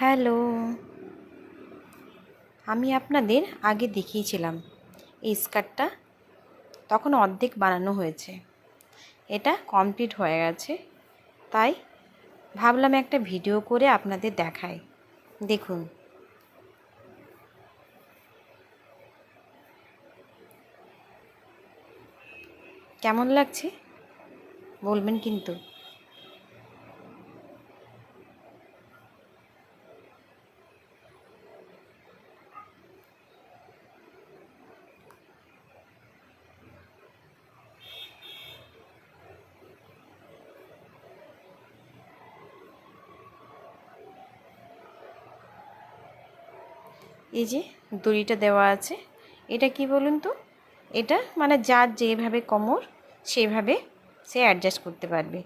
Hello, আমি আপনাদের আগে দেখিয়েছিলাম এই স্কার্টটা, তখন অর্ধেক বানানো হয়েছে। এটা কমপ্লিট হয়ে গেছে, তাই ভাবলাম একটা ভিডিও করে আপনাদের দেখাই। দেখুন, কেমন লাগছে বলবেন কিন্তু। এই যে দড়িটা দেওয়া আছে, এটা কি বলুন তো, এটা মানে যার যেভাবে কোমর সেভাবে সে অ্যাডজাস্ট করতে পারবে।